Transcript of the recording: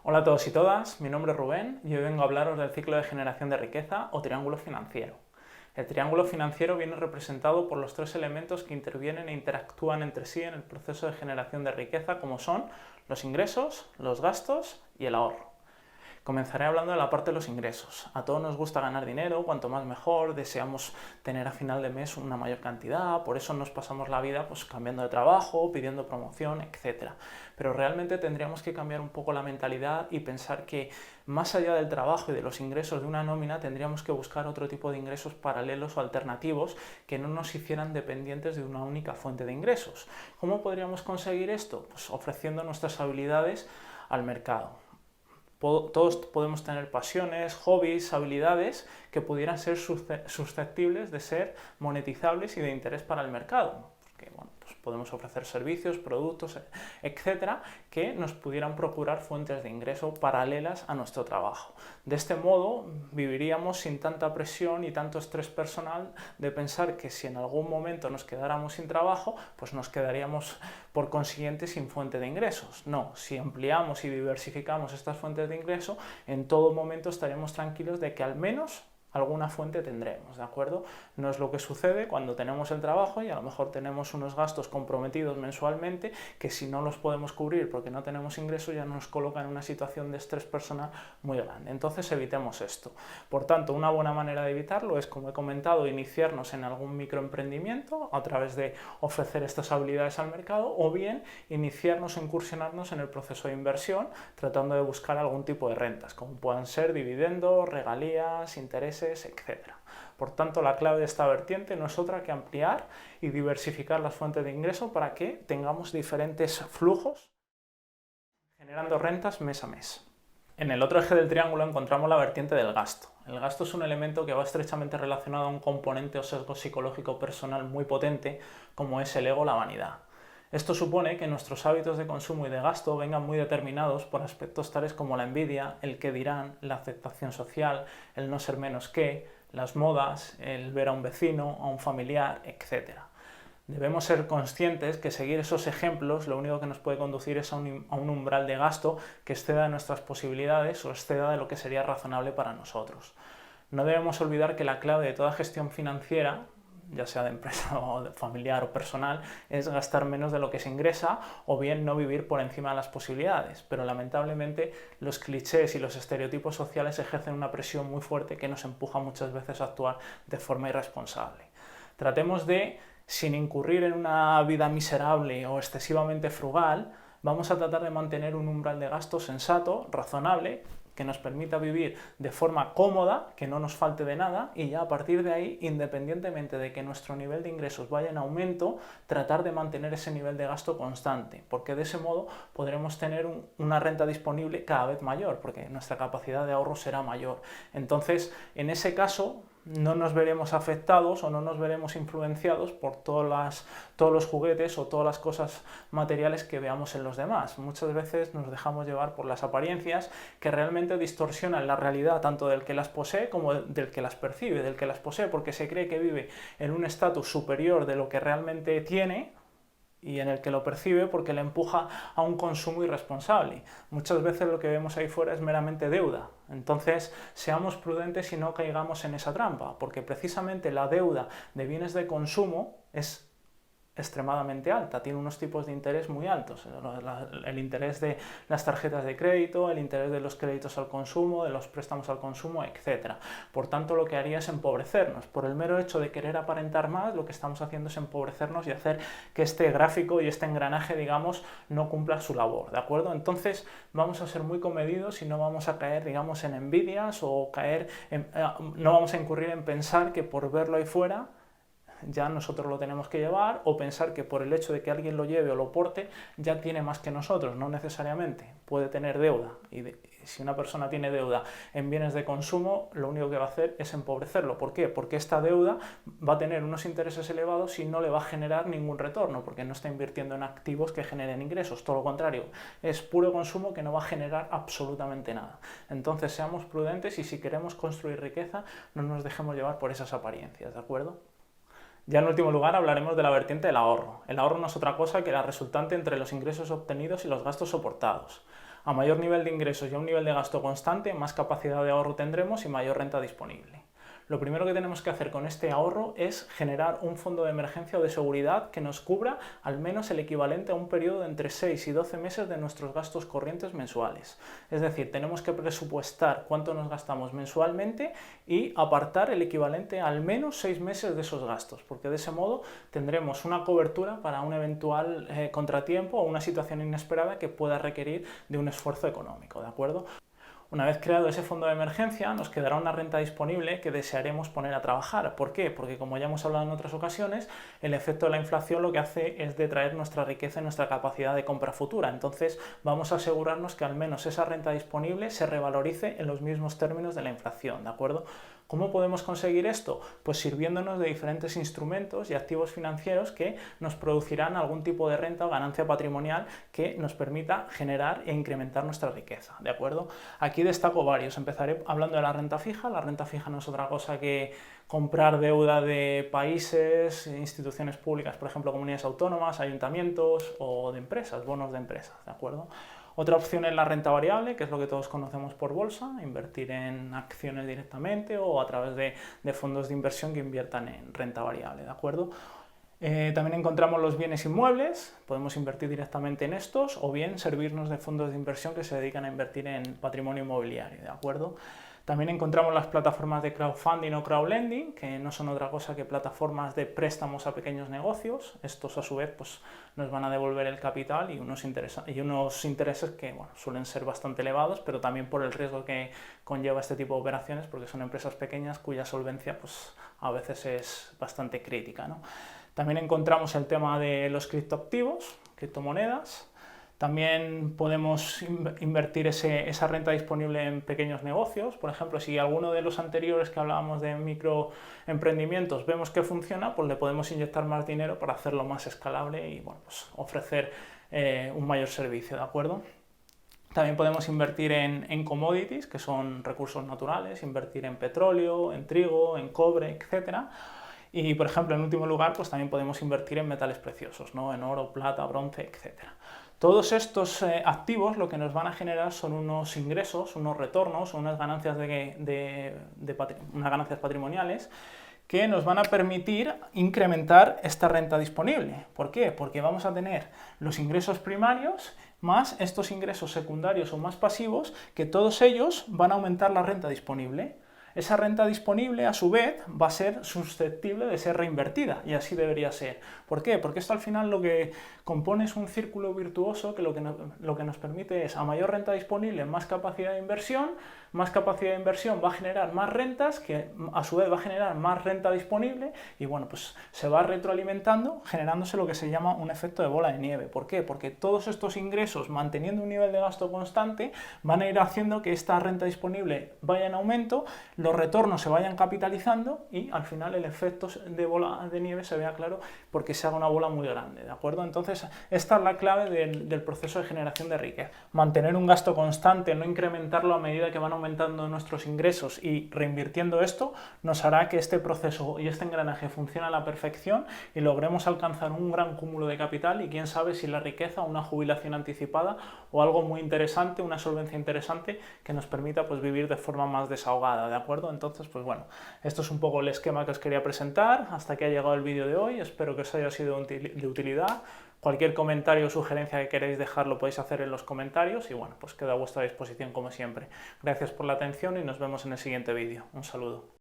Hola a todos y todas, mi nombre es Rubén y hoy vengo a hablaros del ciclo de generación de riqueza o triángulo financiero. El triángulo financiero viene representado por los tres elementos que intervienen e interactúan entre sí en el proceso de generación de riqueza, como son los ingresos, los gastos y el ahorro. Comenzaré hablando de la parte de los ingresos. A todos nos gusta ganar dinero, cuanto más mejor, deseamos tener a final de mes una mayor cantidad, por eso nos pasamos la vida pues, cambiando de trabajo, pidiendo promoción, etc. Pero realmente tendríamos que cambiar un poco la mentalidad y pensar que más allá del trabajo y de los ingresos de una nómina, tendríamos que buscar otro tipo de ingresos paralelos o alternativos que no nos hicieran dependientes de una única fuente de ingresos. ¿Cómo podríamos conseguir esto? Pues ofreciendo nuestras habilidades al mercado. Todos podemos tener pasiones, hobbies, habilidades que pudieran ser susceptibles de ser monetizables y de interés para el mercado. Porque, bueno, pues podemos ofrecer servicios, productos, etcétera, que nos pudieran procurar fuentes de ingreso paralelas a nuestro trabajo. De este modo, viviríamos sin tanta presión y tanto estrés personal de pensar que si en algún momento nos quedáramos sin trabajo, pues nos quedaríamos por consiguiente sin fuente de ingresos. No, si ampliamos y diversificamos estas fuentes de ingreso, en todo momento estaremos tranquilos de que al menos alguna fuente tendremos, ¿de acuerdo? No es lo que sucede cuando tenemos el trabajo y a lo mejor tenemos unos gastos comprometidos mensualmente que si no los podemos cubrir porque no tenemos ingresos ya nos coloca en una situación de estrés personal muy grande. Entonces evitemos esto. Por tanto, una buena manera de evitarlo es, como he comentado, iniciarnos en algún microemprendimiento a través de ofrecer estas habilidades al mercado o bien iniciarnos o incursionarnos en el proceso de inversión tratando de buscar algún tipo de rentas, como puedan ser dividendos, regalías, intereses, etc. Por tanto, la clave de esta vertiente no es otra que ampliar y diversificar las fuentes de ingreso para que tengamos diferentes flujos generando rentas mes a mes. En el otro eje del triángulo encontramos la vertiente del gasto. El gasto es un elemento que va estrechamente relacionado a un componente o sesgo psicológico personal muy potente como es el ego o la vanidad. Esto supone que nuestros hábitos de consumo y de gasto vengan muy determinados por aspectos tales como la envidia, el qué dirán, la aceptación social, el no ser menos que, las modas, el ver a un vecino, a un familiar, etc. Debemos ser conscientes que seguir esos ejemplos lo único que nos puede conducir es a un umbral de gasto que exceda de nuestras posibilidades o exceda de lo que sería razonable para nosotros. No debemos olvidar que la clave de toda gestión financiera, ya sea de empresa o de familiar o personal, es gastar menos de lo que se ingresa o bien no vivir por encima de las posibilidades. Pero lamentablemente los clichés y los estereotipos sociales ejercen una presión muy fuerte que nos empuja muchas veces a actuar de forma irresponsable. Tratemos de, sin incurrir en una vida miserable o excesivamente frugal, vamos a tratar de mantener un umbral de gasto sensato, razonable, que nos permita vivir de forma cómoda, que no nos falte de nada y ya a partir de ahí, independientemente de que nuestro nivel de ingresos vaya en aumento, tratar de mantener ese nivel de gasto constante, porque de ese modo podremos tener una renta disponible cada vez mayor, porque nuestra capacidad de ahorro será mayor. Entonces, en ese caso, no nos veremos afectados o no nos veremos influenciados por todos los juguetes o todas las cosas materiales que veamos en los demás. Muchas veces nos dejamos llevar por las apariencias que realmente distorsionan la realidad tanto del que las posee como del que las percibe, del que las posee porque se cree que vive en un estatus superior de lo que realmente tiene y en el que lo percibe porque le empuja a un consumo irresponsable. Muchas veces lo que vemos ahí fuera es meramente deuda. Entonces, seamos prudentes y no caigamos en esa trampa, porque precisamente la deuda de bienes de consumo es extremadamente alta, tiene unos tipos de interés muy altos, el interés de las tarjetas de crédito, el interés de los créditos al consumo, de los préstamos al consumo, etc. Por tanto, lo que haría es empobrecernos. Por el mero hecho de querer aparentar más, lo que estamos haciendo es empobrecernos y hacer que este gráfico y este engranaje, digamos, no cumpla su labor, ¿de acuerdo? Entonces, vamos a ser muy comedidos y no vamos a caer, digamos, en envidias o no vamos a incurrir en pensar que por verlo ahí fuera ya nosotros lo tenemos que llevar o pensar que por el hecho de que alguien lo lleve o lo porte ya tiene más que nosotros, no necesariamente, puede tener deuda y si una persona tiene deuda en bienes de consumo lo único que va a hacer es empobrecerlo. ¿Por qué? Porque esta deuda va a tener unos intereses elevados y no le va a generar ningún retorno porque no está invirtiendo en activos que generen ingresos, todo lo contrario, es puro consumo que no va a generar absolutamente nada. Entonces seamos prudentes y si queremos construir riqueza no nos dejemos llevar por esas apariencias, ¿de acuerdo? Ya en último lugar hablaremos de la vertiente del ahorro. El ahorro no es otra cosa que la resultante entre los ingresos obtenidos y los gastos soportados. A mayor nivel de ingresos y a un nivel de gasto constante, más capacidad de ahorro tendremos y mayor renta disponible. Lo primero que tenemos que hacer con este ahorro es generar un fondo de emergencia o de seguridad que nos cubra al menos el equivalente a un periodo de entre 6 y 12 meses de nuestros gastos corrientes mensuales. Es decir, tenemos que presupuestar cuánto nos gastamos mensualmente y apartar el equivalente a al menos 6 meses de esos gastos, porque de ese modo tendremos una cobertura para un eventual contratiempo o una situación inesperada que pueda requerir de un esfuerzo económico, ¿de acuerdo? Una vez creado ese fondo de emergencia, nos quedará una renta disponible que desearemos poner a trabajar. ¿Por qué? Porque, como ya hemos hablado en otras ocasiones, el efecto de la inflación lo que hace es detraer nuestra riqueza y nuestra capacidad de compra futura. Entonces, vamos a asegurarnos que al menos esa renta disponible se revalorice en los mismos términos de la inflación, ¿de acuerdo? ¿Cómo podemos conseguir esto? Pues sirviéndonos de diferentes instrumentos y activos financieros que nos producirán algún tipo de renta o ganancia patrimonial que nos permita generar e incrementar nuestra riqueza, ¿de acuerdo? Aquí destaco varios. Empezaré hablando de la renta fija. La renta fija no es otra cosa que comprar deuda de países, instituciones públicas, por ejemplo, comunidades autónomas, ayuntamientos o de empresas, bonos de empresas, ¿de acuerdo? Otra opción es la renta variable, que es lo que todos conocemos por bolsa, invertir en acciones directamente o a través de fondos de inversión que inviertan en renta variable, ¿de acuerdo? También encontramos los bienes inmuebles, podemos invertir directamente en estos o bien servirnos de fondos de inversión que se dedican a invertir en patrimonio inmobiliario, ¿de acuerdo? También encontramos las plataformas de crowdfunding o crowdlending, que no son otra cosa que plataformas de préstamos a pequeños negocios. Estos a su vez pues, nos van a devolver el capital y unos intereses que bueno, suelen ser bastante elevados, pero también por el riesgo que conlleva este tipo de operaciones, porque son empresas pequeñas cuya solvencia pues, a veces es bastante crítica, ¿no? También encontramos el tema de los criptoactivos, criptomonedas. También podemos invertir esa renta disponible en pequeños negocios. Por ejemplo, si alguno de los anteriores que hablábamos de microemprendimientos vemos que funciona, pues le podemos inyectar más dinero para hacerlo más escalable y bueno, pues ofrecer un mayor servicio, ¿de acuerdo? También podemos invertir en commodities, que son recursos naturales, invertir en petróleo, en trigo, en cobre, etcétera. Y, por ejemplo, en último lugar, pues también podemos invertir en metales preciosos, ¿no? En oro, plata, bronce, etcétera. Todos estos activos lo que nos van a generar son unos ingresos, unos retornos, unas ganancias, unas ganancias patrimoniales que nos van a permitir incrementar esta renta disponible. ¿Por qué? Porque vamos a tener los ingresos primarios más estos ingresos secundarios o más pasivos, que todos ellos van a aumentar la renta disponible. Esa renta disponible, a su vez, va a ser susceptible de ser reinvertida, y así debería ser. ¿Por qué? Porque esto al final lo que compone es un círculo virtuoso que lo que nos permite es, a mayor renta disponible, más capacidad de inversión va a generar más rentas, que a su vez va a generar más renta disponible, y bueno, pues se va retroalimentando, generándose lo que se llama un efecto de bola de nieve. ¿Por qué? Porque todos estos ingresos, manteniendo un nivel de gasto constante, van a ir haciendo que esta renta disponible vaya en aumento, los retornos se vayan capitalizando y al final el efecto de bola de nieve se vea claro porque se haga una bola muy grande, ¿de acuerdo? Entonces, esta es la clave del proceso de generación de riqueza. Mantener un gasto constante, no incrementarlo a medida que van aumentando nuestros ingresos y reinvirtiendo esto, nos hará que este proceso y este engranaje funcione a la perfección y logremos alcanzar un gran cúmulo de capital y quién sabe si la riqueza, una jubilación anticipada o algo muy interesante, una solvencia interesante que nos permita pues vivir de forma más desahogada, ¿de acuerdo? Entonces, pues bueno, esto es un poco el esquema que os quería presentar. Hasta aquí ha llegado el vídeo de hoy, espero que os haya sido de utilidad. Cualquier comentario o sugerencia que queréis dejar lo podéis hacer en los comentarios y bueno, pues quedo a vuestra disposición como siempre. Gracias por la atención y nos vemos en el siguiente vídeo. Un saludo.